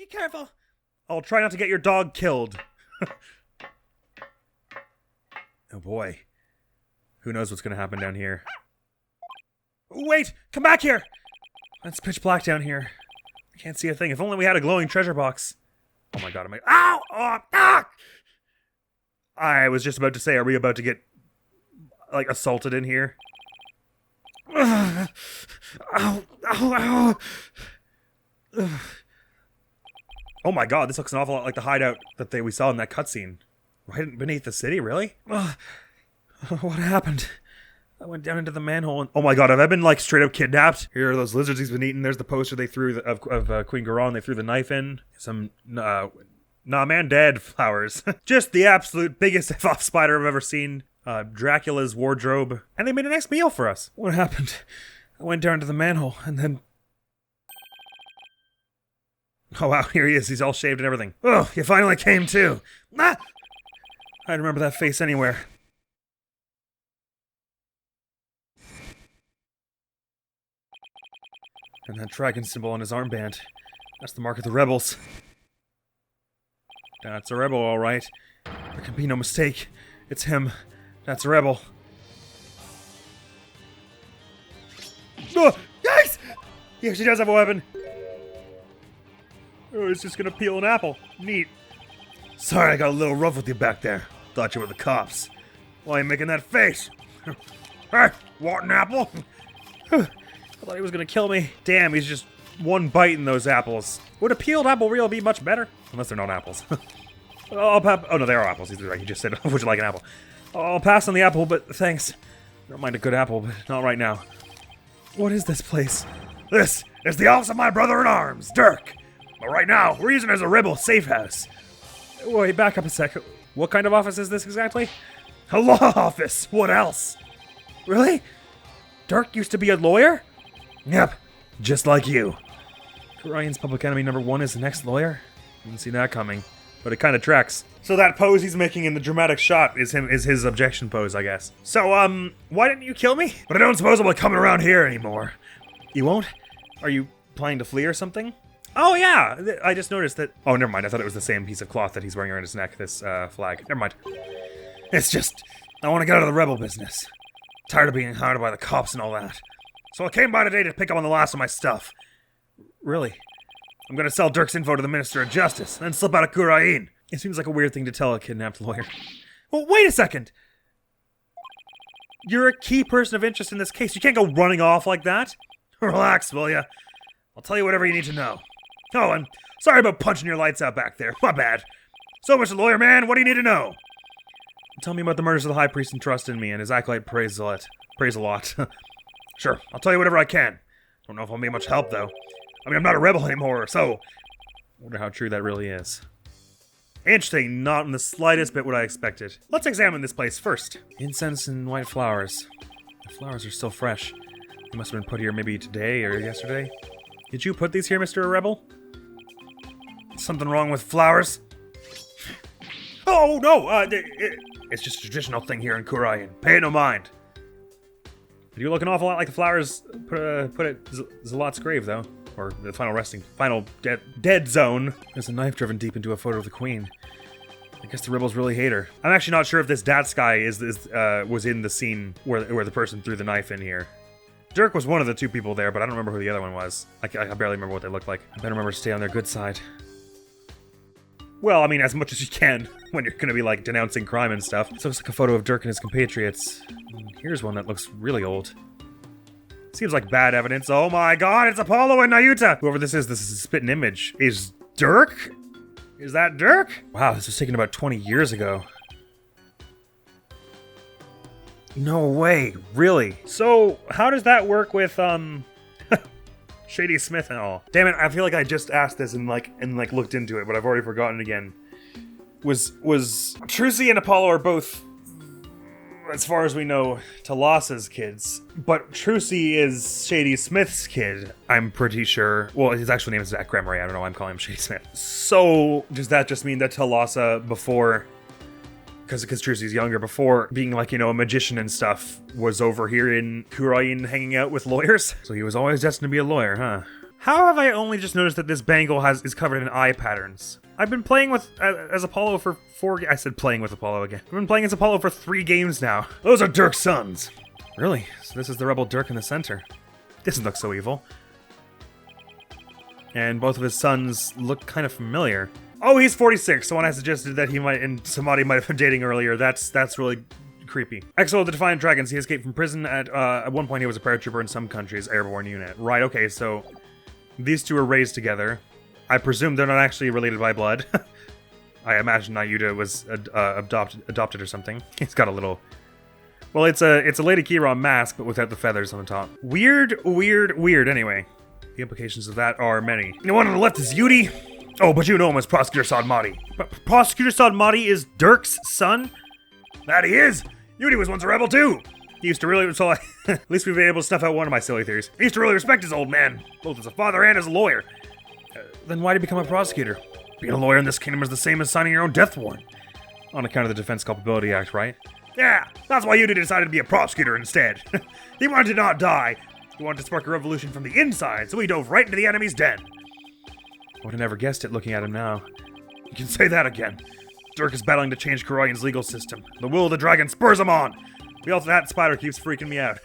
careful. I'll try not to get your dog killed. Oh boy. Who knows what's gonna happen down here. Wait! Come back here! It's pitch black down here. I can't see a thing. If only we had a glowing treasure box. Oh my god, am I... Ow! Oh, ah! I was just about to say, are we about to get, like, assaulted in here? Ow! Ow! Ow! Oh my god, this looks an awful lot like the hideout that we saw in that cutscene. Right beneath the city, really? What happened? I went down into the manhole and... Oh my god, have I been, like, straight up kidnapped? Here are those lizards he's been eating. There's the poster they threw of Queen Khura'In. They threw the knife in. Some, nah, man, dead flowers. Just the absolute biggest F-off spider I've ever seen. Dracula's wardrobe. And they made a nice meal for us. What happened? I went down to the manhole and then... Oh wow, here he is. He's all shaved and everything. Oh, you finally came too. Ah! I'd remember that face anywhere. And that dragon symbol on his armband. That's the mark of the rebels. That's a rebel, all right. There can be no mistake. It's him. That's a rebel. Oh, yikes! He actually does have a weapon. Oh, he's just gonna peel an apple. Neat. Sorry, I got a little rough with you back there. Thought you were the cops. Why are you making that face? Hey, want an apple? I thought he was gonna kill me. Damn, he's just one bite in those apples. Would a peeled apple reel be much better? Unless they're not apples. Oh no, they are apples. He's right. He just said, would you like an apple? I'll pass on the apple, but thanks. Don't mind a good apple, but not right now. What is this place? This is the office of my brother-in-arms, Dirk. But right now, we're using it as a rebel safe house. Wait, back up a sec. What kind of office is this exactly? A law office. What else? Really? Dirk used to be a lawyer? Yep, just like you. Khura'In's public enemy #1 is the next lawyer? Didn't see that coming, but it kind of tracks. So that pose he's making in the dramatic shot is his objection pose, I guess. So, why didn't you kill me? But I don't suppose I'll be coming around here anymore. You won't? Are you planning to flee or something? Oh yeah, I just noticed that... Oh, never mind, I thought it was the same piece of cloth that he's wearing around his neck, this flag. Never mind. It's just, I want to get out of the rebel business. Tired of being hired by the cops and all that. So I came by today to pick up on the last of my stuff. Really? I'm gonna sell Dirk's info to the Minister of Justice, then slip out of Khura'In. It seems like a weird thing to tell a kidnapped lawyer. Well, wait a second! You're a key person of interest in this case. You can't go running off like that. Relax, will ya? I'll tell you whatever you need to know. Oh, and sorry about punching your lights out back there. My bad. So, Mr. Lawyer Man, what do you need to know? Tell me about the murders of the High Priest and trust in me, and his acolyte praise a lot. Sure, I'll tell you whatever I can. Don't know if I'll be much help, though. I mean, I'm not a rebel anymore, so... I wonder how true that really is. Interesting, not in the slightest bit what I expected. Let's examine this place first. Incense and white flowers. The flowers are still fresh. They must have been put here maybe today or yesterday. Did you put these here, Mr. Rebel? Something wrong with flowers? Oh, no! It's just a traditional thing here in Khura'In. Pay no mind. You do look an awful lot like the flowers put at Zeh'lot's grave, though. Or the final dead zone. There's a knife driven deep into a photo of the Queen. I guess the rebels really hate her. I'm actually not sure if this Dats guy was in the scene where the person threw the knife in here. Dirk was one of the two people there, but I don't remember who the other one was. I barely remember what they looked like. I better remember to stay on their good side. Well, I mean, as much as you can when you're gonna be, like, denouncing crime and stuff. This looks like a photo of Dirk and his compatriots. Here's one that looks really old. Seems like bad evidence. Oh my god, it's Apollo and Nayuta! Whoever this is a spitting image. Is Dirk? Is that Dirk? Wow, this was taken about 20 years ago. No way, really? So, how does that work with, Shady Smith and all? Damn it, I feel like I just asked this and looked into it, but I've already forgotten again. Was Trucy and Apollo are both, as far as we know, Talassa's kids. But Trucy is Shady Smith's kid, I'm pretty sure. Well, his actual name is Zach Gremery, I don't know why I'm calling him Shady Smith. So, does that just mean that Talassa, before... Because Trucy's younger, before being, like, you know, a magician and stuff, was over here in Khura'In hanging out with lawyers? So he was always destined to be a lawyer, huh? How have I only just noticed that this bangle is covered in eye patterns? I've been playing with as Apollo for 4 I said playing with Apollo again. I've been playing as Apollo for 3 games now. Those are Dirk's sons. Really? So this is the rebel Dirk in the center. Doesn't look so evil. And both of his sons look kind of familiar. Oh, he's 46. Someone has suggested that he might, and somebody might have been dating earlier. That's really creepy. Exo of the Defiant Dragons. He escaped from prison at one point. He was a paratrooper in some countries' airborne unit. Right. Okay. So these two are raised together. I presume they're not actually related by blood. I imagine Nayuta was adopted or something. He's got a little. Well, it's a Lady Kee'ra mask, but without the feathers on the top. Weird. Anyway, the implications of that are many. The one on the left is Yudi. Oh, but you know him as Prosecutor Sadmati. Prosecutor Sadmati is Dirk's son? That he is! Yudi was once a rebel too! He used to really, so at least we've been able to snuff out one of my silly theories. He used to really respect his old man, both as a father and as a lawyer. Then why did he become a prosecutor? Being a lawyer in this kingdom is the same as signing your own death warrant. On account of the Defense Culpability Act, right? Yeah, that's why Yudi decided to be a prosecutor instead. He wanted to not die. He wanted to spark a revolution from the inside, so he dove right into the enemy's den. I would have never guessed it looking at him now. You can say that again. Dirk is battling to change Khura'In's legal system. The will of the dragon spurs him on. That spider keeps freaking me out.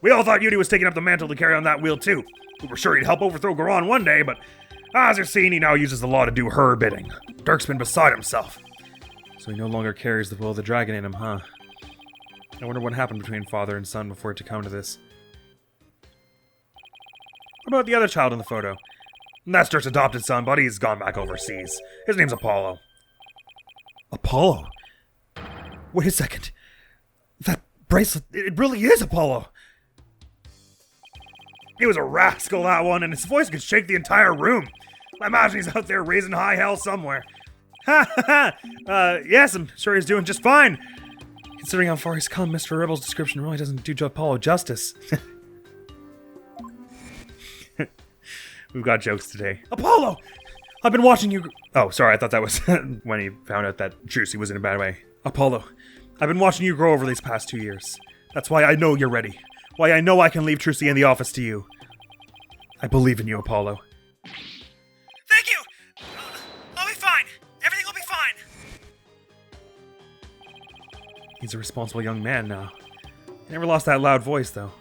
We all thought Yudi was taking up the mantle to carry on that wheel too. We were sure he'd help overthrow Khura'In one day, but as you're seeing, he now uses the law to do her bidding. Dirk's been beside himself. So he no longer carries the will of the dragon in him, huh? I wonder what happened between father and son before it to come to this. What about the other child in the photo? That's Dirk's adopted son, but he's gone back overseas. His name's Apollo. Apollo? Wait a second. That bracelet, it really is Apollo. He was a rascal, that one, and his voice could shake the entire room. I imagine he's out there raising high hell somewhere. Ha ha ha! Yes, I'm sure he's doing just fine. Considering how far he's come, Mr. Rebel's description really doesn't do Apollo justice. We've got jokes today. Apollo! I've been watching you... Oh, sorry, I thought that was when he found out that Trucy was in a bad way. Apollo, I've been watching you grow over these past 2 years. That's why I know you're ready. Why I know I can leave Trucy in the office to you. I believe in you, Apollo. Thank you! I'll be fine. Everything will be fine. He's a responsible young man now. He never lost that loud voice, though.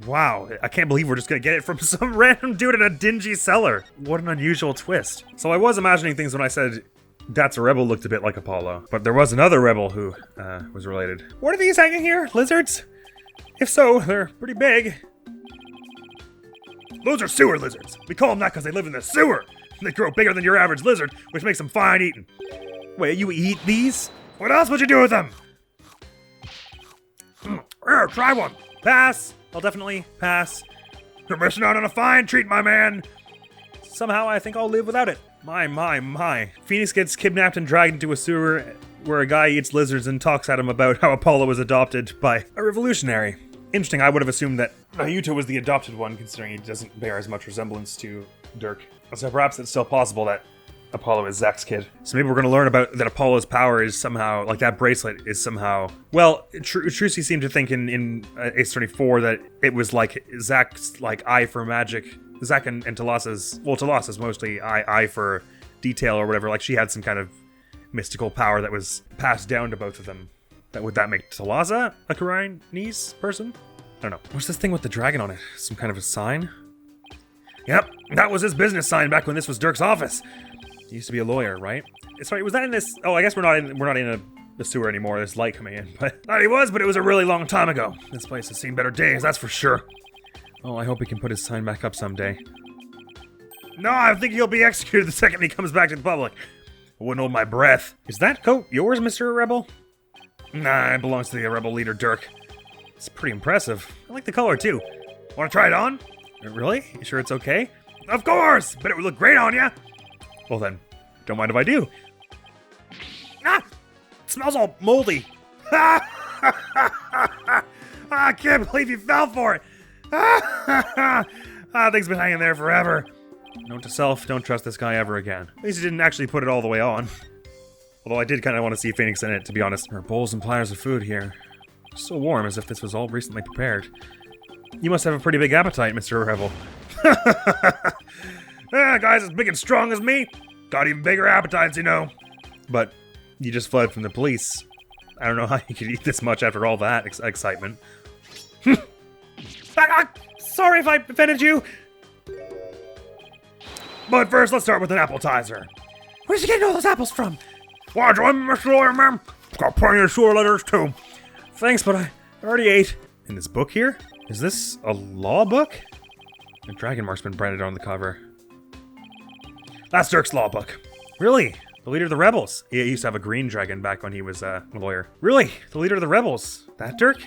Wow, I can't believe we're just gonna get it from some random dude in a dingy cellar. What an unusual twist. So I was imagining things when I said That's a Rebel looked a bit like Apollo, but there was another rebel who was related. What are these hanging here? Lizards? If so, they're pretty big. Those are sewer lizards. We call them that because they live in the sewer. They grow bigger than your average lizard, which makes them fine eating. Wait, you eat these? What else would you do with them? Here, try one. Pass. I'll definitely pass. You're missing out on a fine treat, my man. Somehow I think I'll live without it. My. Phoenix gets kidnapped and dragged into a sewer where a guy eats lizards and talks at him about how Apollo was adopted by a revolutionary. Interesting, I would have assumed that Nayuta was the adopted one, considering he doesn't bear as much resemblance to Dirk. So perhaps it's still possible that Apollo is Zach's kid. So maybe we're going to learn about that Apollo's power is somehow, like that bracelet is somehow... Well, Trucy seemed to think in Ace-24 that it was like Zach's like eye for magic. Zach and Talasa's... Well, Talasa's mostly eye for detail or whatever. Like she had some kind of mystical power that was passed down to both of them. Would that make Talasa a Khura'Inese person? I don't know. What's this thing with the dragon on it? Some kind of a sign? Yep, that was his business sign back when this was Dirk's office. He used to be a lawyer, right? Sorry, was that in this? Oh, I guess we're not in a sewer anymore. There's light coming in, but thought he was, but it was a really long time ago. This place has seen better days, that's for sure. Oh, I hope he can put his sign back up someday. No, I think he'll be executed the second he comes back to the public. I wouldn't hold my breath. Is that coat yours, Mr. Rebel? Nah, it belongs to the Rebel leader, Dirk. It's pretty impressive. I like the color, too. Want to try it on? Really? You sure it's okay? Of course! But it would look great on ya! Well then, don't mind if I do. Ah! It smells all moldy. I can't believe you fell for it. Thing's been hanging there forever. Note to self, don't trust this guy ever again. At least he didn't actually put it all the way on. Although I did kind of want to see Phoenix in it, to be honest. There are bowls and platters of food here. So warm, as if this was all recently prepared. You must have a pretty big appetite, Mr. Rebel. Guys as big and strong as me. Got even bigger appetites, you know. But you just fled from the police. I don't know how you could eat this much after all that excitement. Sorry if I offended you. But first, let's start with an appetizer. Where'd you get all those apples from? Why, join me, Mr. Lawyer, ma'am? Got plenty of shore letters, too. Thanks, but I already ate. In this book here? Is this a law book? A dragon mark's been branded on the cover. That's Dirk's law book. Really? The leader of the rebels. He used to have a green dragon back when he was a lawyer. Really? The leader of the rebels. That Dirk?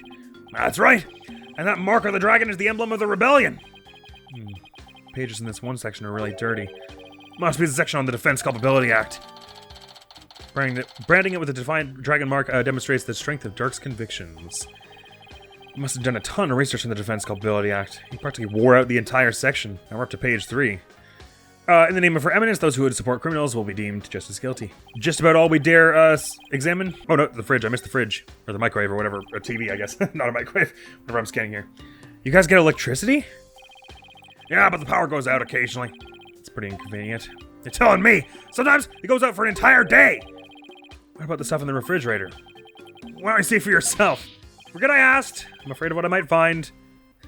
That's right. And that mark of the dragon is the emblem of the rebellion. Pages in this one section are really dirty. Must be the section on the Defense Culpability Act. Branding it with the defined dragon mark demonstrates the strength of Dirk's convictions. He must have done a ton of research on the Defense Culpability Act. He practically wore out the entire section. Now we're up to page 3. In the name of Her Eminence, those who would support criminals will be deemed just as guilty. Just about all we dare examine. Oh no, the fridge. I missed the fridge. Or the microwave or whatever. A TV, I guess. Not a microwave. Whatever I'm scanning here. You guys get electricity? Yeah, but the power goes out occasionally. It's pretty inconvenient. You're telling me. Sometimes it goes out for an entire day. What about the stuff in the refrigerator? Why don't you see for yourself? Forget I asked. I'm afraid of what I might find.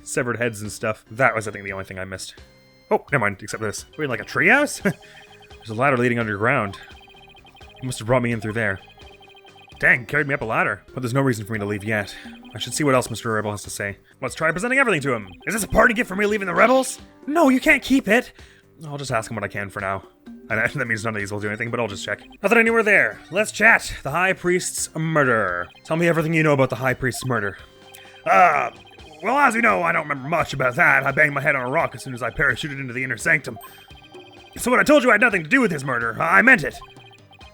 Severed heads and stuff. That was, I think, the only thing I missed. Oh, never mind, except this. We're in like a treehouse? There's a ladder leading underground. He must have brought me in through there. Dang, carried me up a ladder. But there's no reason for me to leave yet. I should see what else Mr. Rebel has to say. Let's try presenting everything to him. Is this a party gift for me leaving the rebels? No, you can't keep it. I'll just ask him what I can for now. And that means none of these will do anything, but I'll just check. Not that I knew were there. Let's chat. The High Priest's murder. Tell me everything you know about the High Priest's murder. Well, as you know, I don't remember much about that. I banged my head on a rock as soon as I parachuted into the inner sanctum. So when I told you I had nothing to do with his murder, I meant it.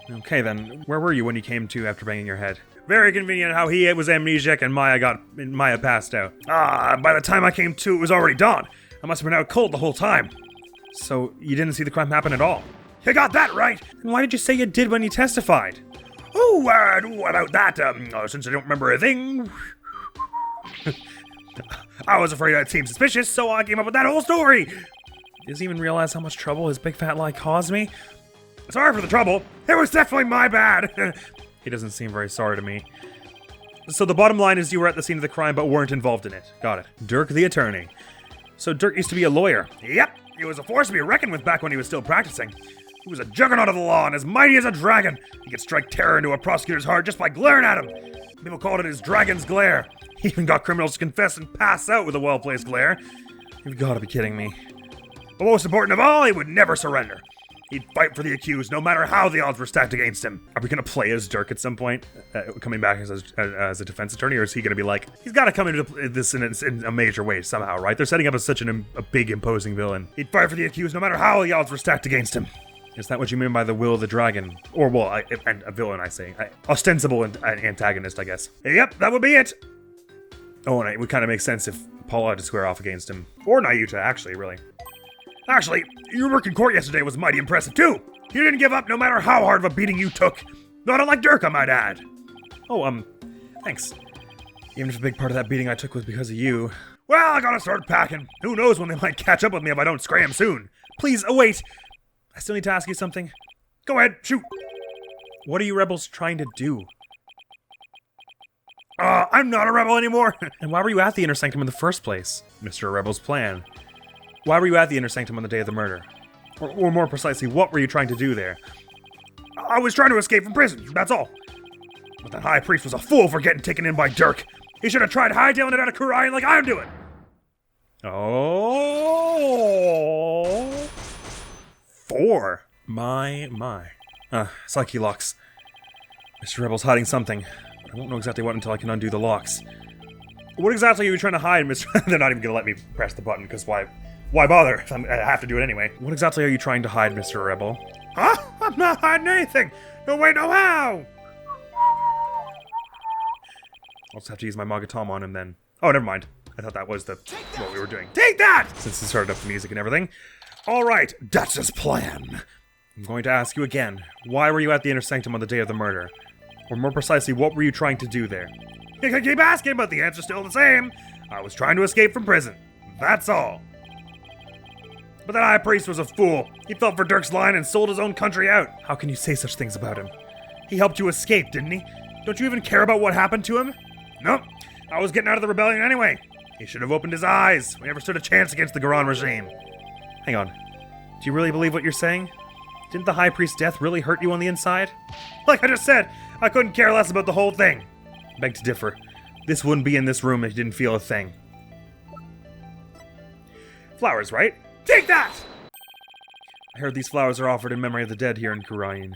Okay then, where were you when you came to after banging your head? Very convenient how he was amnesiac and Maya passed out. By the time I came to, it was already dawn. I must have been out cold the whole time. So you didn't see the crime happen at all? You got that right! Then why did you say you did when you testified? About that, since I don't remember a thing... I was afraid I'd seem suspicious, so I came up with that whole story! Does he even realize how much trouble his big fat lie caused me? Sorry for the trouble. It was definitely my bad. He doesn't seem very sorry to me. So the bottom line is you were at the scene of the crime but weren't involved in it. Got it. Dirk the attorney. So Dirk used to be a lawyer. Yep. He was a force to be reckoned with back when he was still practicing. He was a juggernaut of the law and as mighty as a dragon. He could strike terror into a prosecutor's heart just by glaring at him. People called it his dragon's glare. He even got criminals to confess and pass out with a well-placed glare. You've got to be kidding me. But most important of all, he would never surrender. He'd fight for the accused, no matter how the odds were stacked against him. Are we going to play as Dirk at some point, coming back as a defense attorney, or is he going to be like, he's got to come into this in a major way somehow, right? They're setting up as such a big, imposing villain. He'd fight for the accused, no matter how the odds were stacked against him. Is that what you mean by the will of the dragon? Or, well, and a villain, I say. Ostensible antagonist, I guess. Yep, that would be it. Oh, and it would kind of make sense if Paula had to square off against him. Or Nayuta, actually, really. Actually, your work in court yesterday was mighty impressive, too. You didn't give up no matter how hard of a beating you took. Not unlike Dirk, I might add. Oh, thanks. Even if a big part of that beating I took was because of you. Well, I gotta start packing. Who knows when they might catch up with me if I don't scram soon. Please, wait. I still need to ask you something. Go ahead, shoot. What are you rebels trying to do? I'm not a rebel anymore. And why were you at the Inner Sanctum in the first place? Mr. Rebel's plan. Why were you at the Inner Sanctum on the day of the murder? Or more precisely, what were you trying to do there? I was trying to escape from prison, that's all. But that High Priest was a fool for getting taken in by Dirk. He should have tried hightailing it out of Khura'In like I'm doing. Oh. 4. My. Psyche locks. Mr. Rebel's hiding something. I won't know exactly what until I can undo the locks. What exactly are you trying to hide, Mr. They're not even gonna let me press the button, because why bother? I have to do it anyway. What exactly are you trying to hide, Mr. Rebel? Huh? I'm not hiding anything! No way, no how! I'll just have to use my Magatom on him then. Oh, never mind. I thought that was what we were doing. Take that! Since he started up the music and everything. Alright, that's his plan. I'm going to ask you again. Why were you at the Inner Sanctum on the day of the murder? Or more precisely, what were you trying to do there? You can keep asking, but the answer's still the same. I was trying to escape from prison. That's all. But that high priest was a fool. He fell for Dirk's line and sold his own country out. How can you say such things about him? He helped you escape, didn't he? Don't you even care about what happened to him? Nope. I was getting out of the rebellion anyway. He should have opened his eyes. We never stood a chance against the Khura'In regime. Hang on. Do you really believe what you're saying? Didn't the high priest's death really hurt you on the inside? Like I just said, I couldn't care less about the whole thing. Beg to differ. This wouldn't be in this room if you didn't feel a thing. Flowers, right? Take that! I heard these flowers are offered in memory of the dead here in Khura'In.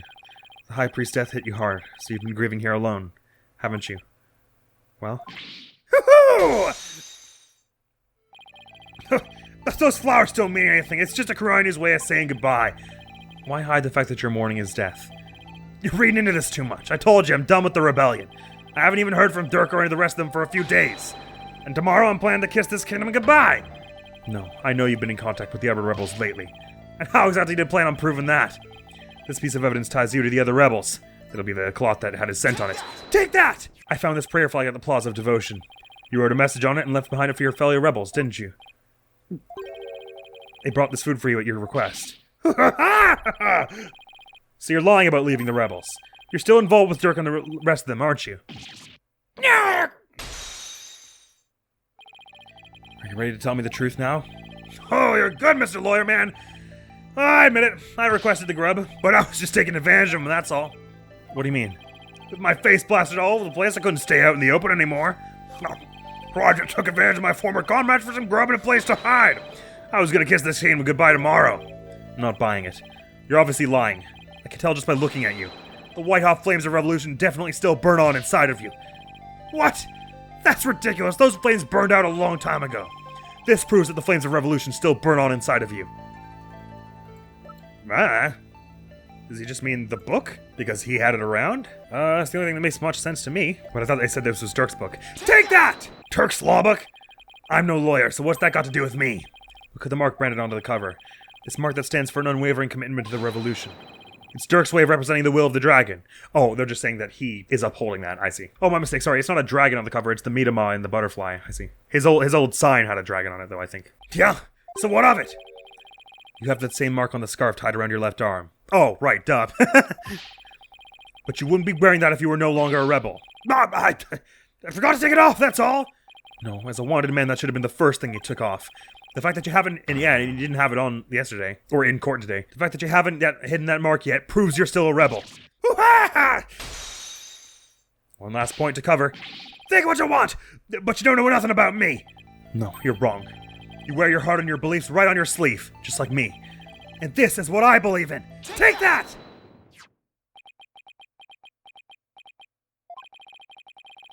The high priest's death hit you hard, so you've been grieving here alone, haven't you? Well? Hoo-hoo! Those flowers don't mean anything. It's just a Khura'In's way of saying goodbye. Why hide the fact that you're mourning his death? You're reading into this too much. I told you, I'm done with the rebellion. I haven't even heard from Dirk or any of the rest of them for a few days. And tomorrow I'm planning to kiss this kingdom goodbye. No, I know you've been in contact with the other rebels lately. And how exactly did you plan on proving that? This piece of evidence ties you to the other rebels. It'll be the cloth that had his scent on it. Take that! I found this prayer flag at the Plaza of Devotion. You wrote a message on it and left behind it for your fellow rebels, didn't you? They brought this food for you at your request. So you're lying about leaving the rebels. You're still involved with Dirk and the rest of them, aren't you? Are you ready to tell me the truth now? Oh, you're good, Mr. Lawyer Man. I admit it, I requested the grub, but I was just taking advantage of him, that's all. What do you mean? With my face blasted all over the place, I couldn't stay out in the open anymore. Roger took advantage of my former comrades for some grub and a place to hide. I was gonna kiss this king goodbye tomorrow. I'm not buying it. You're obviously lying. I can tell just by looking at you. The white-hot flames of revolution definitely still burn on inside of you. What? That's ridiculous. Those flames burned out a long time ago. This proves that the flames of revolution still burn on inside of you. Ah. Does he just mean the book? Because he had it around? That's the only thing that makes much sense to me. But I thought they said this was Dirk's book. Take that! Dirk's law book? I'm no lawyer, so what's that got to do with me? Look at the mark branded onto the cover. This mark that stands for an unwavering commitment to the revolution. It's Dirk's way of representing the will of the dragon. Oh, they're just saying that he is upholding that. I see. Oh, my mistake. Sorry, it's not a dragon on the cover. It's the Midama and the butterfly. I see. His old sign had a dragon on it, though, I think. Yeah, so what of it? You have that same mark on the scarf tied around your left arm. Oh, right, duh. But you wouldn't be wearing that if you were no longer a rebel. I forgot to take it off, that's all. No, as a wanted man, that should have been the first thing you took off. The fact that you haven't, and yeah, you didn't have it on yesterday, or in court today. The fact that you haven't yet hidden that mark yet proves you're still a rebel. One last point to cover. Think what you want, but you don't know nothing about me. No, you're wrong. You wear your heart and your beliefs right on your sleeve, just like me. And this is what I believe in. Take that!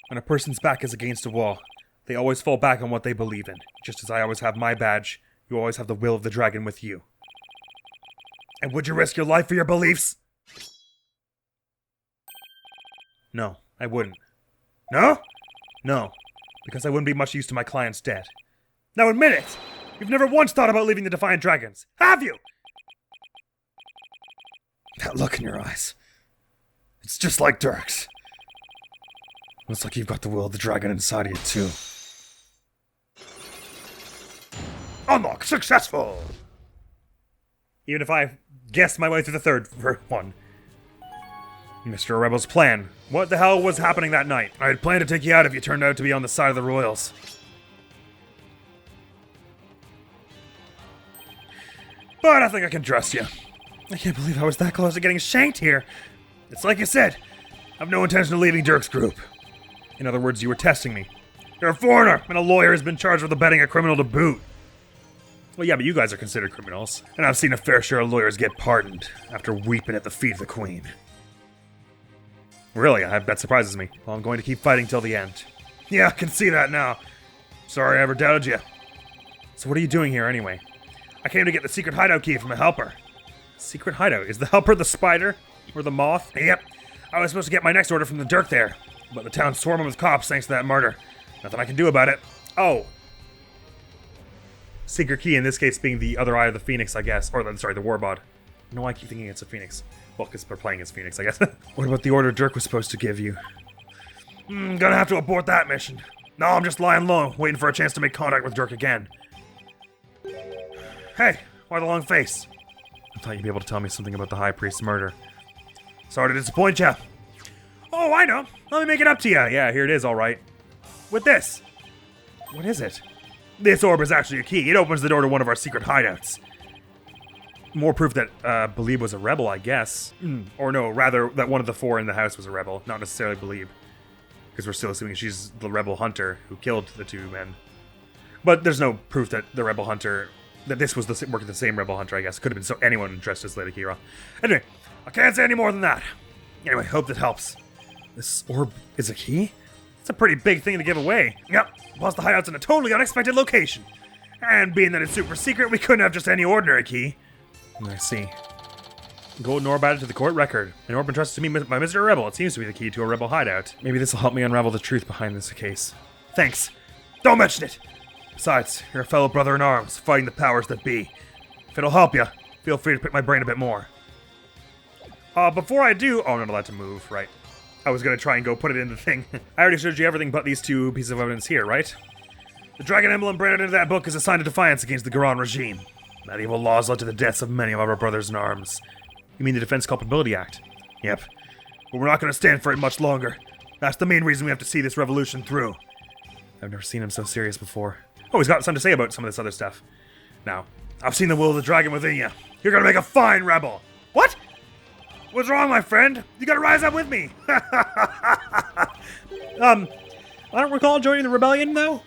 When a person's back is against a wall, they always fall back on what they believe in. Just as I always have my badge, you always have the will of the dragon with you. And would you risk your life for your beliefs? No, I wouldn't. No? No, because I wouldn't be much use to my client's dead. Now admit it! You've never once thought about leaving the Defiant Dragons, have you? That look in your eyes. It's just like Dirk's. Looks like you've got the will of the dragon inside of you, too. Unlock successful! Even if I guessed my way through the third one. Mr. Rebel's plan. What the hell was happening that night? I had planned to take you out if you turned out to be on the side of the royals. But I think I can trust you. I can't believe I was that close to getting shanked here. It's like you said, I have no intention of leaving Dirk's group. In other words, you were testing me. You're a foreigner, and a lawyer has been charged with abetting a criminal to boot. Well, yeah, but you guys are considered criminals. And I've seen a fair share of lawyers get pardoned after weeping at the feet of the queen. Really, that surprises me. Well, I'm going to keep fighting till the end. Yeah, I can see that now. Sorry I ever doubted you. So what are you doing here anyway? I came to get the secret hideout key from a helper. Secret hideout? Is the helper the spider? Or the moth? Yep. I was supposed to get my next order from the Dirk there. But the town's swarming with cops thanks to that murder. Nothing I can do about it. Oh. Secret key in this case being the other eye of the phoenix, I guess. Or, sorry, the Warba'ad. I don't know why I keep thinking it's a phoenix. Well, because they're playing as Phoenix, I guess. What about the order Dirk was supposed to give you? Gonna have to abort that mission. No, I'm just lying low, waiting for a chance to make contact with Dirk again. Hey, Why the long face? I thought you'd be able to tell me something about the High Priest's murder. Sorry to disappoint ya. Oh, I know. Let me make it up to ya. Yeah, here it is, all right. With this. What is it? This orb is actually a key. It opens the door to one of our secret hideouts. More proof that Beh'leeb was a rebel, I guess. Or no, rather that one of the four in the house was a rebel, not necessarily Beh'leeb. Because we're still assuming she's the rebel hunter who killed the two men. But there's no proof that the rebel hunter, that this was the work of the same rebel hunter, I guess. Could have been anyone dressed as Lady Kee'ra. Anyway, I can't say any more than that. Anyway, hope that helps. This orb is a key? It's a pretty big thing to give away. Yep, plus the hideout's in a totally unexpected location. And being that it's super secret, we couldn't have just any ordinary key. I see. Golden orb added to the court record. An orb entrusted to me by Mr. Rebel. It seems to be the key to a rebel hideout. Maybe this will help me unravel the truth behind this case. Thanks. Don't mention it! Besides, you're a fellow brother in arms, fighting the powers that be. If it'll help you, feel free to pick my brain a bit more. Before I do... Oh, I'm not allowed to move, right. I was gonna try and go put it in the thing. I already showed you everything but these two pieces of evidence here, right? The dragon emblem branded into that book is a sign of defiance against the Khura'In regime. That evil laws led to the deaths of many of our brothers in arms. You mean the Defense Culpability Act? Yep. But we're not gonna stand for it much longer. That's the main reason we have to see this revolution through. I've never seen him so serious before. Oh, he's got something to say about some of this other stuff. Now, I've seen the will of the dragon within you. You're gonna make a fine rebel. What? What's wrong, my friend? You gotta rise up with me. I don't recall joining the rebellion, though.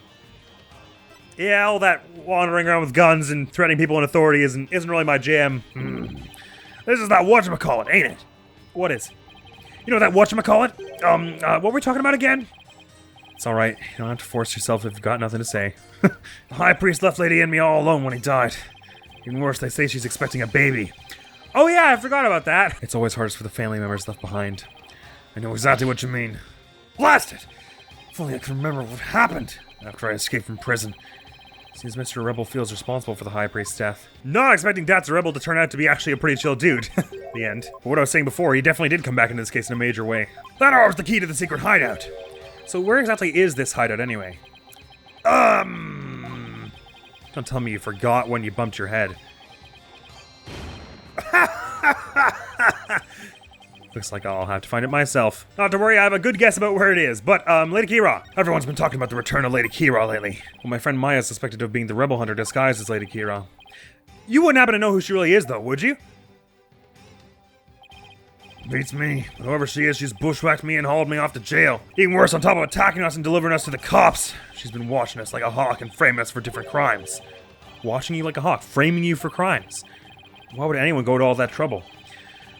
Yeah, all that wandering around with guns and threatening people in authority isn't really my jam. This is that whatchamacallit, ain't it? What is? You know that whatchamacallit? What were we talking about again? It's alright. You don't have to force yourself if you've got nothing to say. The High Priest left Lady and me all alone when he died. Even worse, they say she's expecting a baby. Oh yeah, I forgot about that. It's always hardest for the family members left behind. I know exactly what you mean. Blast it! If only I can remember what happened after I escaped from prison. Seems Mr. Rebel feels responsible for the High Priest's death. Not expecting Dat's Rebel to turn out to be actually a pretty chill dude. The end. But what I was saying before, he definitely did come back into this case in a major way. That orb's the key to the secret hideout. So where exactly is this hideout anyway? Don't tell me you forgot when you bumped your head. Looks like I'll have to find it myself. Not to worry, I have a good guess about where it is, but, Lady Kee'ra. Everyone's been talking about the return of Lady Kee'ra lately. Well, my friend Maya is suspected of being the rebel hunter disguised as Lady Kee'ra. You wouldn't happen to know who she really is, though, would you? Beats me. Whoever she is, she's bushwhacked me and hauled me off to jail. Even worse, on top of attacking us and delivering us to the cops. She's been watching us like a hawk and framing us for different crimes. Watching you like a hawk, framing you for crimes. Why would anyone go to all that trouble?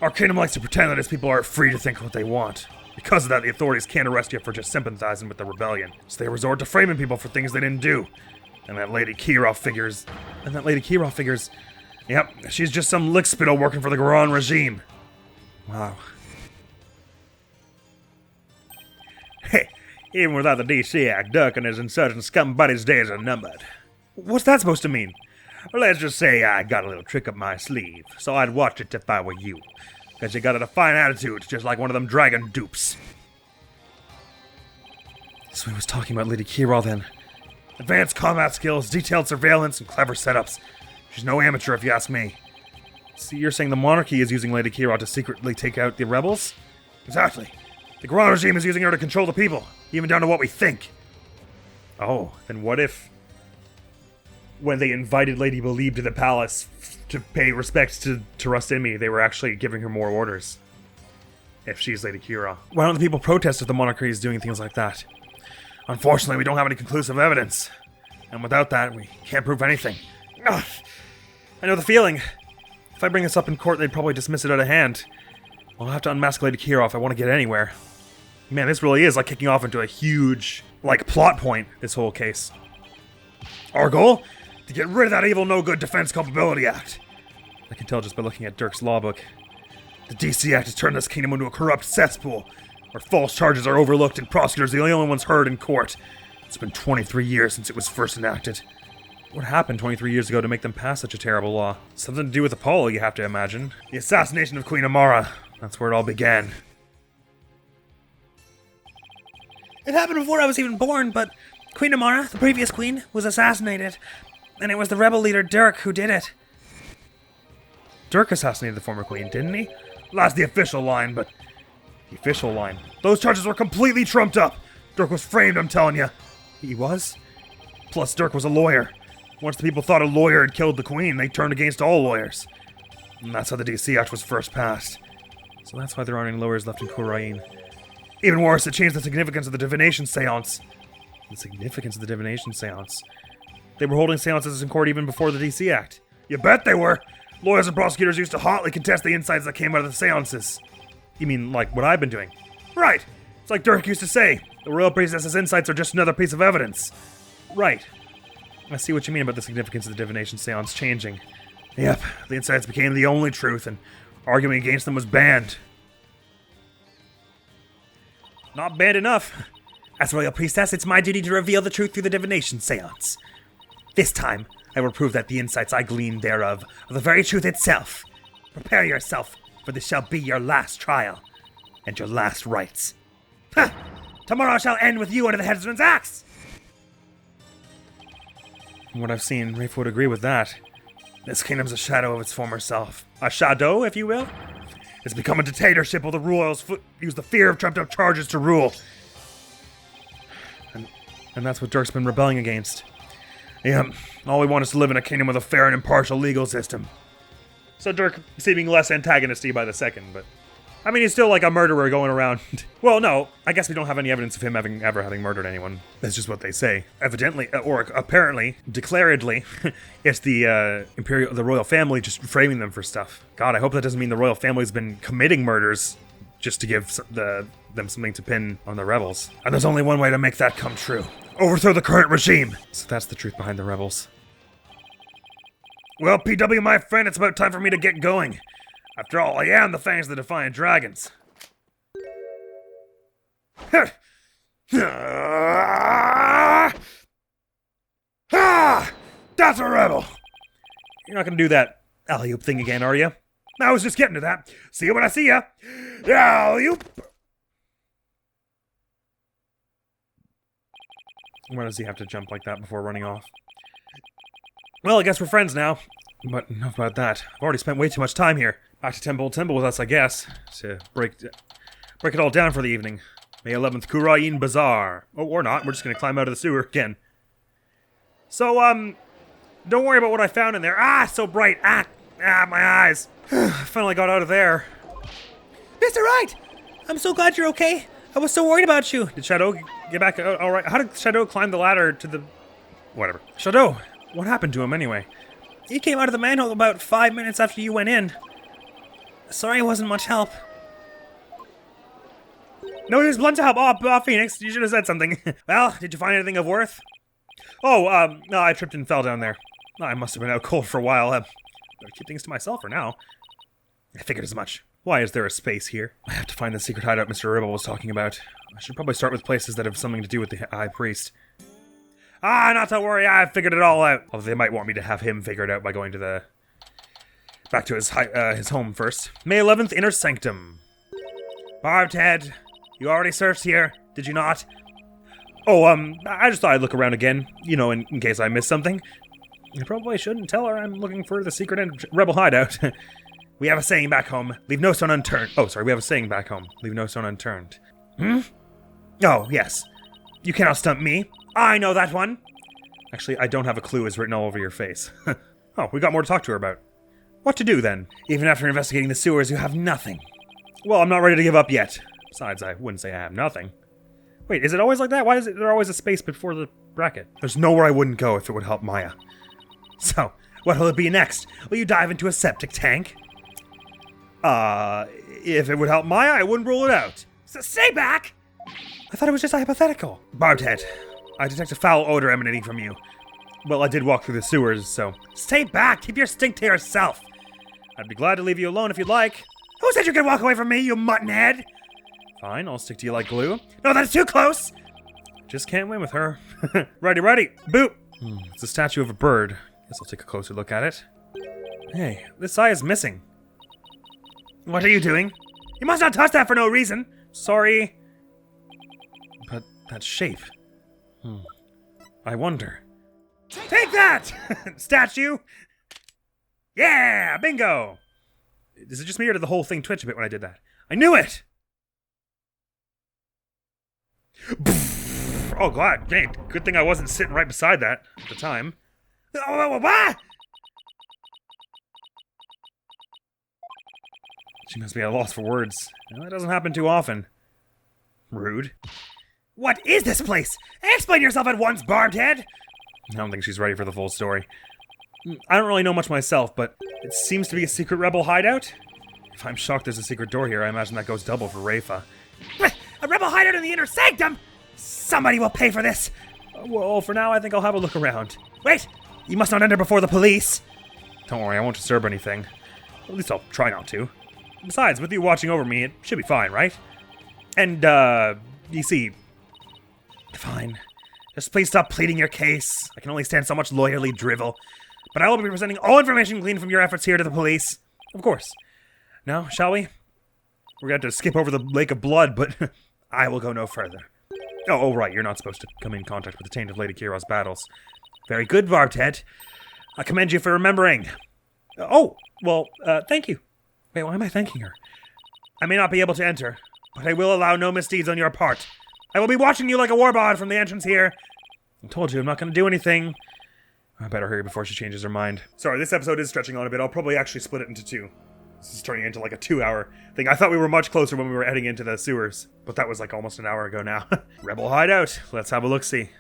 Our kingdom likes to pretend that its people are free to think what they want. Because of that, the authorities can't arrest you for just sympathizing with the rebellion. So they resort to framing people for things they didn't do. And that Lady Kee'ra figures... Yep, she's just some lickspittle working for the Khura'In regime. Wow. Hey, even without the DC Act, Duck and his insurgent scum buddies' days are numbered. What's that supposed to mean? Let's just say I got a little trick up my sleeve, so I'd watch it if I were you. Because you got a defiant attitude, just like one of them dragon dupes. So he was talking about Lady Kee'ra then. Advanced combat skills, detailed surveillance, and clever setups. She's no amateur if you ask me. So you're saying the monarchy is using Lady Kee'ra to secretly take out the rebels? Exactly. The Khura'In regime is using her to control the people, even down to what we think. Oh, then what if... when they invited Lady Beh'leeb to the palace to pay respects to Rustimi, they were actually giving her more orders. If she's Lady Kee'ra. Why don't the people protest if the monarchy is doing things like that? Unfortunately, we don't have any conclusive evidence. And without that, we can't prove anything. Ugh. I know the feeling. If I bring this up in court, they'd probably dismiss it out of hand. I'll have to unmask Lady Kee'ra if I want to get anywhere. Man, this really is like kicking off into a huge, plot point, this whole case. Our goal? To get rid of that evil no-good Defense Culpability Act. I can tell just by looking at Dirk's law book. The DC Act has turned this kingdom into a corrupt cesspool, where false charges are overlooked and prosecutors are the only ones heard in court. It's been 23 years since it was first enacted. What happened 23 years ago to make them pass such a terrible law? Something to do with Apollo, you have to imagine. The assassination of Queen Amara. That's where it all began. It happened before I was even born, but Queen Amara, the previous queen, was assassinated. And it was the rebel leader Dirk who did it. Dirk assassinated the former queen, didn't he? That's the official line, but... The official line. Those charges were completely trumped up. Dirk was framed, I'm telling you. He was? Plus, Dirk was a lawyer. Once the people thought a lawyer had killed the queen, they turned against all lawyers. And that's how the DC Act was first passed. So that's why there aren't any lawyers left in Khura'In. Even worse, it changed the significance of the divination seance. The significance of the divination seance? They were holding seances in court even before the DC Act. You bet they were! Lawyers and prosecutors used to hotly contest the insights that came out of the seances. You mean like what I've been doing? Right! It's like Dirk used to say, the royal priestess's insights are just another piece of evidence. Right. I see what you mean about the significance of the divination seance changing. Yep, the insights became the only truth, and arguing against them was banned. Not banned enough. As royal priestess, it's my duty to reveal the truth through the divination seance. This time, I will prove that the insights I gleaned thereof are the very truth itself. Prepare yourself, for this shall be your last trial, and your last rites. Ha! Tomorrow shall end with you under the headsman's axe! From what I've seen, Rafe would agree with that. This kingdom's a shadow of its former self. A shadow, if you will? It's become a dictatorship while the royals use the fear of trumped-up charges to rule. And that's what Dirk's been rebelling against. Yeah, all we want is to live in a kingdom with a fair and impartial legal system. So Dirk seeming less antagonisty by the second, but... I mean, he's still like a murderer going around. Well, no, I guess we don't have any evidence of him ever having murdered anyone. That's just what they say. Evidently, or apparently, declaredly, it's the royal family just framing them for stuff. God, I hope that doesn't mean the royal family's been committing murders just to give them something to pin on the rebels. And there's only one way to make that come true. Overthrow the current regime. So that's the truth behind the rebels. Well, PW, my friend, it's about time for me to get going. After all, I am the fangs of the Defiant Dragons. That's a rebel! You're not gonna do that alley-oop thing again, are you? I was just getting to that. See you when I see ya. Alley-oop! Why does he have to jump like that before running off? Well, I guess we're friends now. But enough about that. I've already spent way too much time here. Back to Temple with us, I guess. To break it all down for the evening. May 11th, Khura'In Bazaar. Oh, or not. We're just gonna climb out of the sewer again. So, don't worry about what I found in there. Ah, so bright. Ah, my eyes. Finally got out of there. Mr. Wright! I'm so glad you're okay. I was so worried about you. Did Shadow get back all right? How did Shadow climb the ladder to the... Whatever. Shadow, what happened to him anyway? He came out of the manhole about 5 minutes after you went in. Sorry it wasn't much help. No, he was blunt to help. Oh, Phoenix, you should have said something. Well, did you find anything of worth? Oh, no, I tripped and fell down there. I must have been out cold for a while. Better keep things to myself for now. I figured as much. Why is there a space here? I have to find the secret hideout Mr. Ribble was talking about. I should probably start with places that have something to do with the High Priest. Ah, not to worry, I figured it all out. Although they might want me to have him figure it out by going to back to his home first. May 11th, Inner Sanctum. Barbed Head, you already searched here, did you not? Oh, I just thought I'd look around again, you know, in case I missed something. I probably shouldn't tell her I'm looking for the secret rebel hideout. We have a saying back home, leave no stone unturned. Oh, sorry, we have a saying back home, leave no stone unturned. Hmm? Oh, yes. You cannot stump me. I know that one. Actually, I don't have a clue is written all over your face. Oh, we got more to talk to her about. What to do, then? Even after investigating the sewers, you have nothing. Well, I'm not ready to give up yet. Besides, I wouldn't say I have nothing. Wait, is it always like that? Why is there always a space before the bracket? There's nowhere I wouldn't go if it would help Maya. So, what will it be next? Will you dive into a septic tank? If it would help Maya, I wouldn't rule it out. So stay back! I thought it was just a hypothetical. Barbed Head, I detect a foul odor emanating from you. Well, I did walk through the sewers, so... Stay back! Keep your stink to yourself! I'd be glad to leave you alone if you'd like. Who said you could walk away from me, you mutton head? Fine, I'll stick to you like glue. No, that's too close! Just can't win with her. Ready, boop! It's a statue of a bird. Guess I'll take a closer look at it. Hey, this eye is missing. What are you doing? You must not touch that for no reason! Sorry. But that shape... I wonder... Take that! Statue! Yeah! Bingo! Is it just me or did the whole thing twitch a bit when I did that? I knew it! Oh god, dang, good thing I wasn't sitting right beside that at the time. What? She must be at a loss for words. Well, that doesn't happen too often. Rude. What is this place? Explain yourself at once, barbed head! I don't think she's ready for the full story. I don't really know much myself, but it seems to be a secret rebel hideout. If I'm shocked there's a secret door here, I imagine that goes double for Rafa. A rebel hideout in the inner sanctum? Somebody will pay for this! Well, for now I think I'll have a look around. Wait! You must not enter before the police! Don't worry, I won't disturb anything. At least I'll try not to. Besides, with you watching over me, it should be fine, right? And, you see... Fine. Just please stop pleading your case. I can only stand so much lawyerly drivel. But I will be presenting all information gleaned from your efforts here to the police. Of course. Now, shall we? We're going to have to skip over the lake of blood, but I will go no further. Oh, right, you're not supposed to come in contact with the taint of Lady Kee'ra's battles. Very good, barbed head. I commend you for remembering. Thank you. Wait, why am I thanking her? I may not be able to enter, but I will allow no misdeeds on your part. I will be watching you like a Warba'ad from the entrance here. I told you I'm not going to do anything. I better hurry before she changes her mind. Sorry, this episode is stretching on a bit. I'll probably actually split it into two. This is turning into like a 2-hour thing. I thought we were much closer when we were heading into the sewers, but that was like almost an hour ago now. Rebel hideout. Let's have a look-see.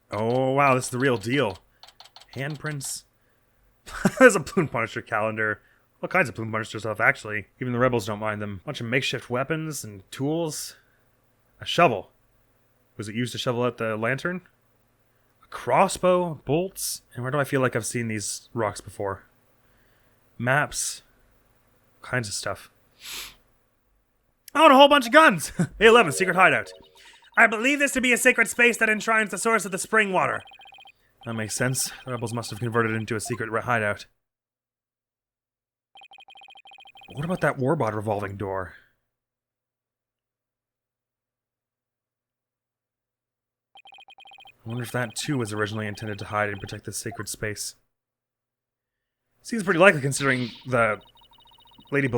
Oh, wow, this is the real deal. Handprints. There's a Plume Punisher calendar. All kinds of Plume Punisher stuff, actually. Even the rebels don't mind them. Bunch of makeshift weapons and tools. A shovel. Was it used to shovel out the lantern? A crossbow, bolts. And where do I feel like I've seen these rocks before? Maps. All kinds of stuff. Oh, and a whole bunch of guns! A11, secret hideout. I believe this to be a sacred space that enshrines the source of the spring water. That makes sense. The rebels must have converted it into a secret hideout. What about that Warba'ad revolving door? I wonder if that too was originally intended to hide and protect this sacred space. Seems pretty likely considering the Lady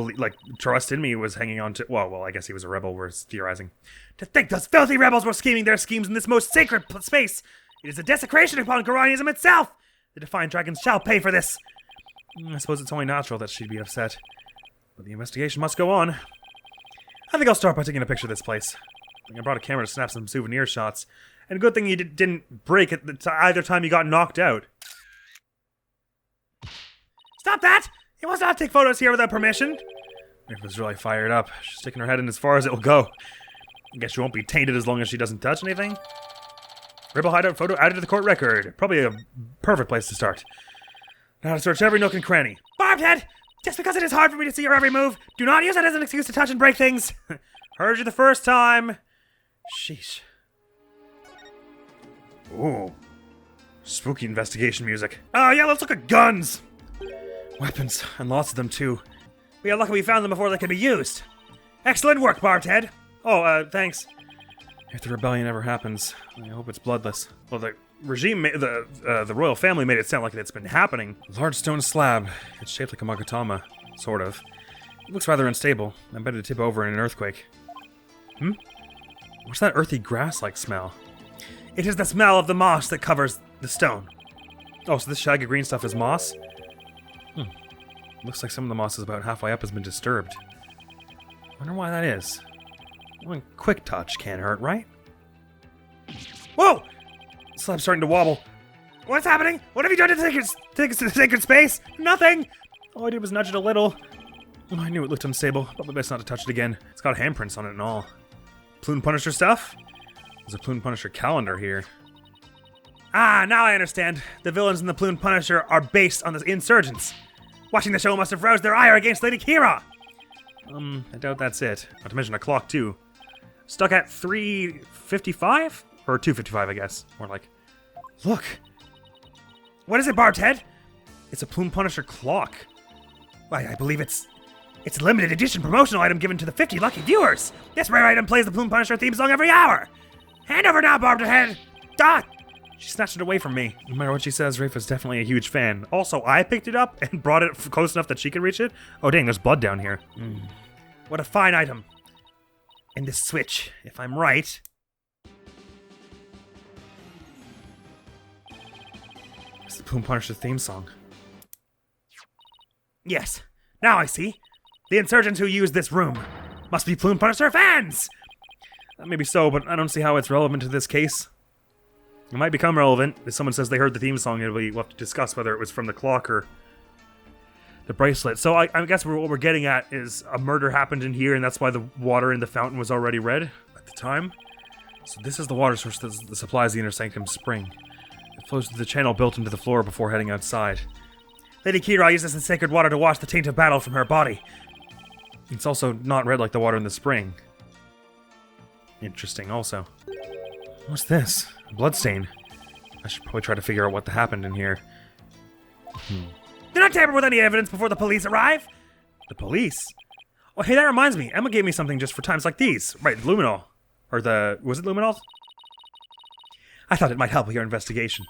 Trust in Me was hanging on to... Well, I guess he was a rebel, we're theorizing. To think those filthy rebels were scheming their schemes in this most sacred space! It is a desecration upon Khura'ism itself! The Defiant Dragons shall pay for this! I suppose it's only natural that she'd be upset. But the investigation must go on. I think I'll start by taking a picture of this place. I brought a camera to snap some souvenir shots. And good thing you didn't break it either time you got knocked out. Stop that! You must not take photos here without permission! Rifa's really fired up. She's sticking her head in as far as it'll go. I guess she won't be tainted as long as she doesn't touch anything. Rebel hideout photo added to the court record. Probably a perfect place to start. Now to search every nook and cranny. Barbed head! Just because it is hard for me to see your every move, do not use that as an excuse to touch and break things! Heard you the first time. Sheesh. Ooh. Spooky investigation music. Oh yeah, let's look at guns! Weapons, and lots of them too. We are lucky we found them before they could be used. Excellent work, barbed head. Oh, thanks. If the rebellion ever happens, I hope it's bloodless. Well, the regime, the royal family made it sound like it's been happening. A large stone slab. It's shaped like a magatama, sort of. It looks rather unstable. I bet it'd tip over in an earthquake. What's that earthy grass-like smell? It is the smell of the moss that covers the stone. Oh, so this shaggy green stuff is moss? Looks like some of the moss is about halfway up has been disturbed. Wonder why that is. One quick touch can't hurt, right? Whoa! The slab's starting to wobble. What's happening? What have you done to take us to the sacred space? Nothing! All I did was nudge it a little. Oh, I knew it looked unstable, but best not to touch it again. It's got handprints on it and all. Plume Punisher stuff? There's a Plume Punisher calendar here. Ah, now I understand. The villains in the Plume Punisher are based on the insurgents. Watching the show must have roused their ire against Lady Kee'ra! I doubt that's it. Not to mention a clock, too. Stuck at 3:55? Or 2:55, I guess. More like. Look! What is it, barbed head? It's a Plume Punisher clock. Why, I believe it's a limited edition promotional item given to the 50 lucky viewers! This rare item plays the Plume Punisher theme song every hour! Hand over now, barbed head! Ah! She snatched it away from me. No matter what she says, Rafe is definitely a huge fan. Also, I picked it up and brought it close enough that she could reach it. Oh dang, there's blood down here. What a fine item. And this switch, if I'm right... It's the Plume Punisher theme song. Yes, now I see. The insurgents who used this room must be Plume Punisher fans! That may be so, but I don't see how it's relevant to this case. It might become relevant. If someone says they heard the theme song, we'll have to discuss whether it was from the clock or the bracelet. So I guess what we're getting at is a murder happened in here, and that's why the water in the fountain was already red at the time. So this is the water source that supplies the Inner Sanctum spring. It flows through the channel built into the floor before heading outside. Lady Kee'ra uses the sacred water to wash the taint of battle from her body. It's also not red like the water in the spring. Interesting, also. What's this? A bloodstain. I should probably try to figure out what happened in here. Do not tamper with any evidence before the police arrive! The police? Oh, hey, that reminds me. Emma gave me something just for times like these. Right, luminol. Or was it luminol? I thought it might help with your investigation.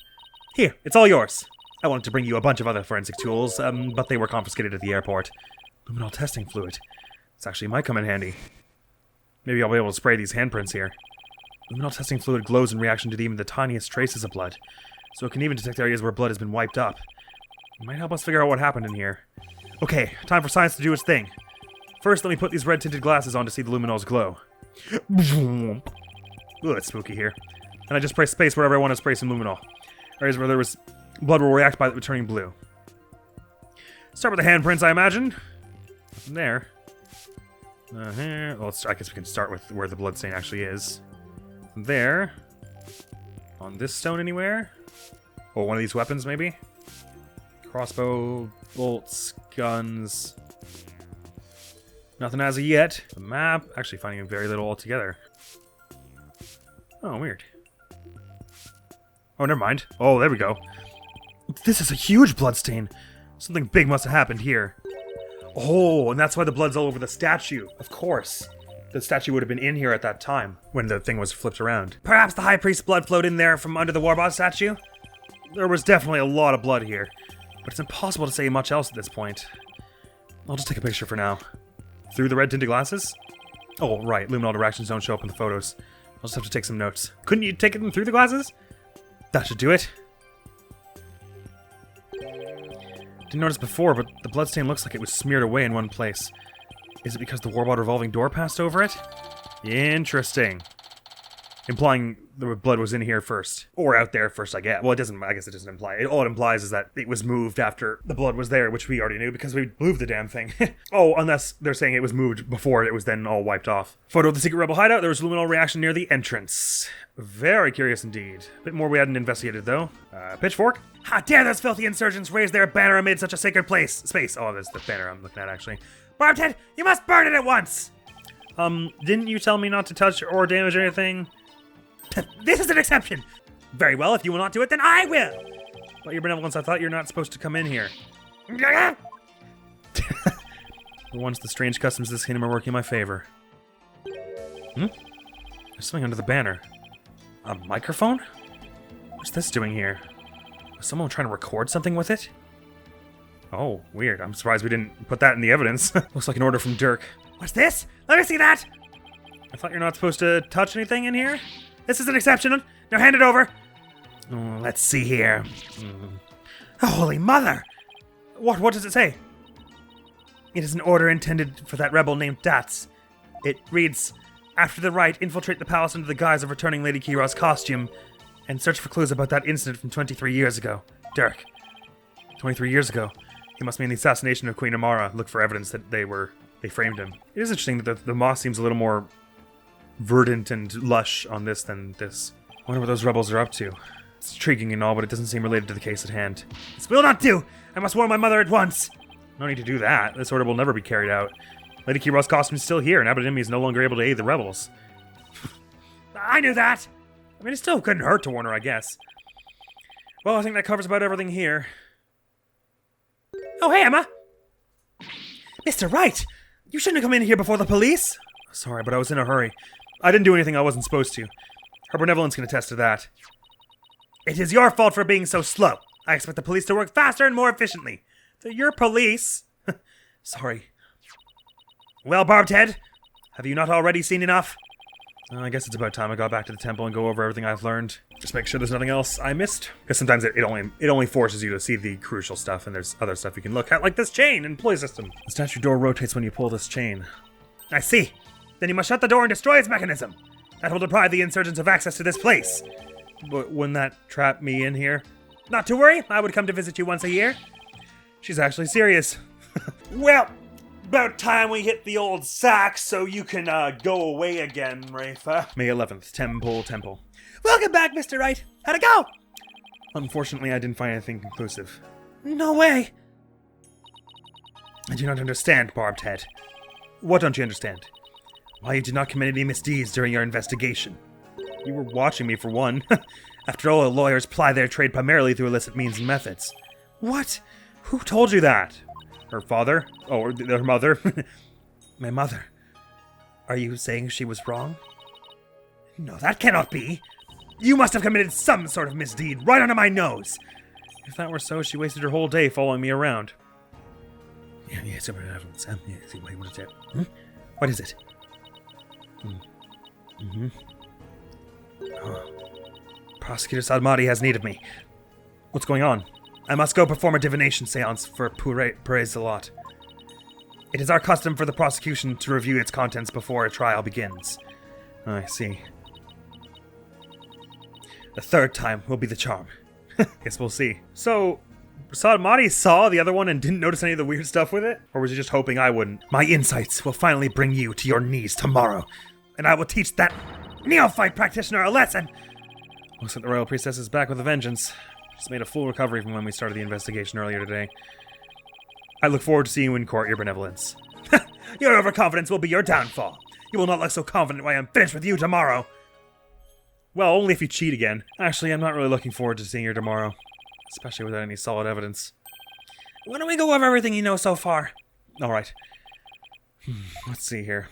Here, it's all yours. I wanted to bring you a bunch of other forensic tools, but they were confiscated at the airport. Luminol testing fluid. This actually might come in handy. Maybe I'll be able to spray these handprints here. Luminol testing fluid glows in reaction to even the tiniest traces of blood, so it can even detect areas where blood has been wiped up. It might help us figure out what happened in here. Okay, time for science to do its thing. First, let me put these red-tinted glasses on to see the luminol's glow. Ooh, it's spooky here. And I just press space wherever I want to spray some luminol. Areas where there was blood will react by turning blue. Start with the handprints, I imagine. From there. Well, I guess we can start with where the bloodstain actually is. There. On this stone anywhere? Or one of these weapons, maybe? Crossbow, bolts, guns. Nothing as of yet. The map, actually finding very little altogether. Oh, weird. Oh, never mind. Oh, there we go. This is a huge bloodstain. Something big must have happened here. Oh, and that's why the blood's all over the statue. Of course. The statue would have been in here at that time, when the thing was flipped around. Perhaps the High Priest's blood flowed in there from under the Warba'ad statue? There was definitely a lot of blood here, but it's impossible to say much else at this point. I'll just take a picture for now. Through the red tinted glasses? Oh, right, luminol directions don't show up in the photos. I'll just have to take some notes. Couldn't you take them through the glasses? That should do it. Didn't notice before, but the bloodstain looks like it was smeared away in one place. Is it because the Warba'ad revolving door passed over it? Interesting. Implying the blood was in here first. Or out there first, I guess. Well, I guess it doesn't imply. All it implies is that it was moved after the blood was there, which we already knew because we moved the damn thing. Oh, unless they're saying it was moved before it was then all wiped off. Photo of the secret rebel hideout. There was luminol reaction near the entrance. Very curious indeed. Bit more we hadn't investigated, though. Pitchfork? How dare those filthy insurgents raise their banner amid such a sacred space. Oh, there's the banner I'm looking at, actually. Barthead, you must burn it at once! Didn't you tell me not to touch or damage anything? This is an exception! Very well, if you will not do it, then I will! But your benevolence, I thought you're not supposed to come in here. For once, the strange customs of this kingdom are working in my favor. There's something under the banner. A microphone? What's this doing here? Is someone trying to record something with it? Oh, weird. I'm surprised we didn't put that in the evidence. Looks like an order from Dirk. What's this? Let me see that! I thought you're not supposed to touch anything in here? This is an exception. Now hand it over. Let's see here. Holy mother! What does it say? It is an order intended for that rebel named Dats. It reads, after the Wright, infiltrate the palace under the guise of returning Lady Kee'ra's costume and search for clues about that incident from 23 years ago. Dirk. 23 years ago. He must mean the assassination of Queen Amara. Look for evidence that they framed him. It is interesting that the moss seems a little more verdant and lush on this than this. I wonder what those rebels are up to. It's intriguing and all, but it doesn't seem related to the case at hand. This will not do! I must warn my mother at once! No need to do that. This order will never be carried out. Lady Kee'ra's costume is still here, and Abadimi is no longer able to aid the rebels. I knew that! I mean, it still couldn't hurt to warn her, I guess. Well, I think that covers about everything here. Oh, hey, Emma! Mr. Wright! You shouldn't have come in here before the police! Sorry, but I was in a hurry. I didn't do anything I wasn't supposed to. Her benevolence can attest to that. It is your fault for being so slow. I expect the police to work faster and more efficiently. They're your police. Sorry. Well, Barbed Head, have you not already seen enough? I guess it's about time I got back to the temple and go over everything I've learned. Just make sure there's nothing else I missed. Because sometimes it only forces you to see the crucial stuff, and there's other stuff you can look at, like this chain and PLOY system. The statue door rotates when you pull this chain. I see. Then you must shut the door and destroy its mechanism. That will deprive the insurgents of access to this place. But wouldn't that trap me in here? Not to worry, I would come to visit you once a year. She's actually serious. Well, about time we hit the old sack so you can go away again, Rafa. May 11th, Temple. Welcome back, Mr. Wright. How'd it go? Unfortunately, I didn't find anything conclusive. No way. I do not understand, Barbed Head. What don't you understand? Why you did not commit any misdeeds during your investigation. You were watching me for one. After all, lawyers ply their trade primarily through illicit means and methods. What? Who told you that? Her father? Oh, or her mother? My mother. Are you saying she was wrong? No, that cannot be. You must have committed some sort of misdeed right under my nose. If that were so, she wasted her whole day following me around. What is it? Oh. Prosecutor Sadmati has need of me. What's going on? I must go perform a divination seance for Zeh'lot. It is our custom for the prosecution to review its contents before a trial begins. I see. The third time will be the charm. Guess we'll see. So, Sadmati saw the other one and didn't notice any of the weird stuff with it? Or was he just hoping I wouldn't? My insights will finally bring you to your knees tomorrow, and I will teach that neophyte practitioner a lesson. Looks like the royal priestess is back with a vengeance. She's made a full recovery from when we started the investigation earlier today. I look forward to seeing you in court, your benevolence. Your overconfidence will be your downfall. You will not look so confident when I am finished with you tomorrow. Well, only if you cheat again. Actually, I'm not really looking forward to seeing her tomorrow. Especially without any solid evidence. Why don't we go over everything you know so far? Alright. Let's see here.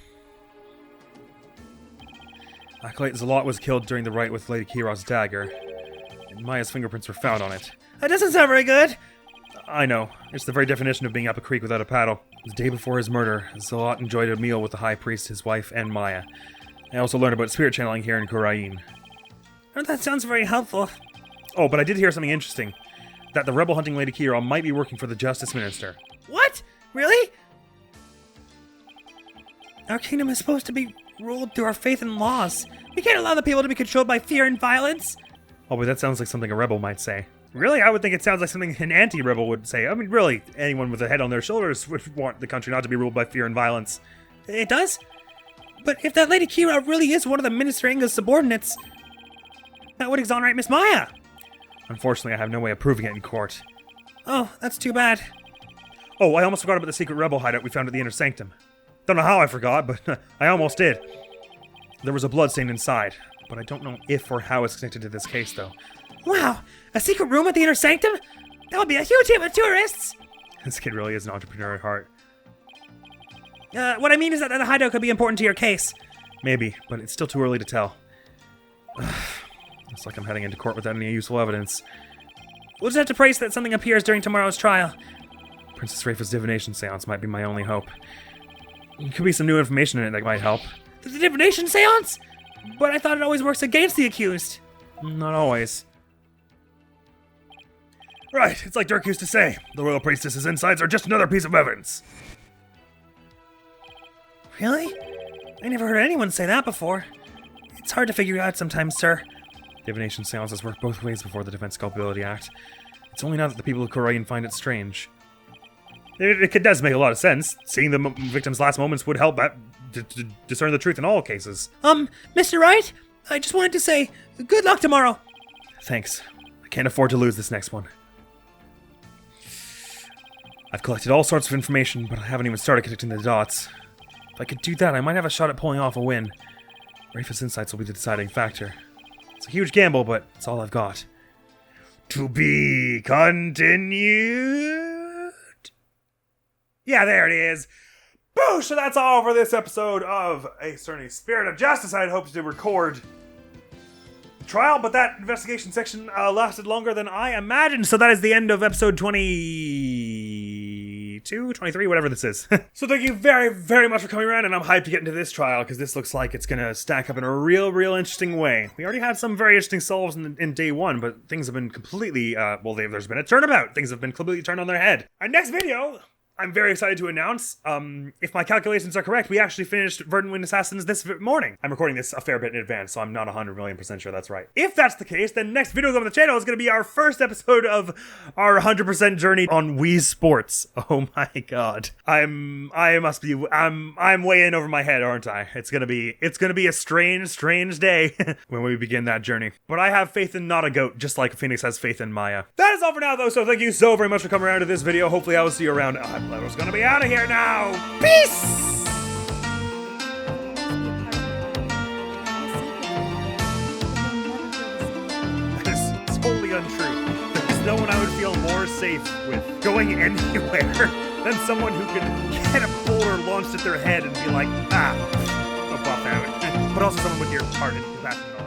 Acolyte Zeh'lot was killed during the rite with Lady Kee'ra's dagger. Maya's fingerprints were found on it. That doesn't sound very good. I know. It's the very definition of being up a creek without a paddle. The day before his murder, Zeh'lot enjoyed a meal with the High Priest, his wife, and Maya. I also learned about spirit channeling here in Khura'In. Oh, that sounds very helpful. Oh, but I did hear something interesting. That the rebel hunting Lady Kee'ra might be working for the Justice Minister. What? Really? Our kingdom is supposed to be ruled through our faith and laws. We can't allow the people to be controlled by fear and violence. Oh, but that sounds like something a rebel might say. Really? I would think it sounds like something an anti-rebel would say. I mean, really, anyone with a head on their shoulders would want the country not to be ruled by fear and violence. It does? But if that Lady Kee'ra really is one of the Minister Inga's subordinates, that would exonerate Miss Maya. Unfortunately, I have no way of proving it in court. Oh, that's too bad. Oh, I almost forgot about the secret rebel hideout we found at the Inner Sanctum. Don't know how I forgot, but I almost did. There was a bloodstain inside, but I don't know if or how it's connected to this case, though. Wow, a secret room at the Inner Sanctum? That would be a huge hit with tourists! This kid really is an entrepreneur at heart. What I mean is that the hideout could be important to your case. Maybe, but it's still too early to tell. Looks like I'm heading into court without any useful evidence. We'll just have to pray that something appears during tomorrow's trial. Princess Rafa's divination seance might be my only hope. There could be some new information in it that might help. The divination seance? But I thought it always works against the accused. Not always. Right, it's like Dirk used to say. The royal priestess's insides are just another piece of evidence. Really? I never heard anyone say that before. It's hard to figure out sometimes, sir. Divination seances work both ways before the Defense Culpability Act. It's only now that the people of Khura'In find it strange. It does make a lot of sense. Seeing the victim's last moments would help to discern the truth in all cases. Mr. Wright? I just wanted to say, good luck tomorrow. Thanks. I can't afford to lose this next one. I've collected all sorts of information, but I haven't even started connecting the dots. If I could do that, I might have a shot at pulling off a win. Rafa's insights will be the deciding factor. It's a huge gamble, but it's all I've got. To be continued. Yeah, there it is. Boo! So that's all for this episode of A Certain Spirit of Justice. I had hoped to record trial, but that investigation section lasted longer than I imagined, so that is the end of episode 22, 23, whatever this is. So thank you very, very much for coming around, and I'm hyped to get into this trial, because this looks like it's gonna stack up in a real interesting way. We already had some very interesting solves in day one, but things have been completely, there's been a turnabout. Things have been completely turned on their head. Our next video, I'm very excited to announce, if my calculations are correct, we actually finished Verdant Wind Assassins this morning. I'm recording this a fair bit in advance, so I'm not 100,000,000% sure that's right. If that's the case, then next video on the channel is going to be our first episode of our 100% journey on Wii Sports. Oh my god. I'm way in over my head, aren't I? It's gonna be a strange day when we begin that journey. But I have faith in not a goat, just like Phoenix has faith in Maya. That is all for now, though, so thank you so very much for coming around to this video. Hopefully I will see you around. I was gonna be out of here now. Peace! That is totally untrue. There's no one I would feel more safe with going anywhere than someone who can get a boulder launched at their head and be like, no buff out. But also someone with your heart and compassion and all.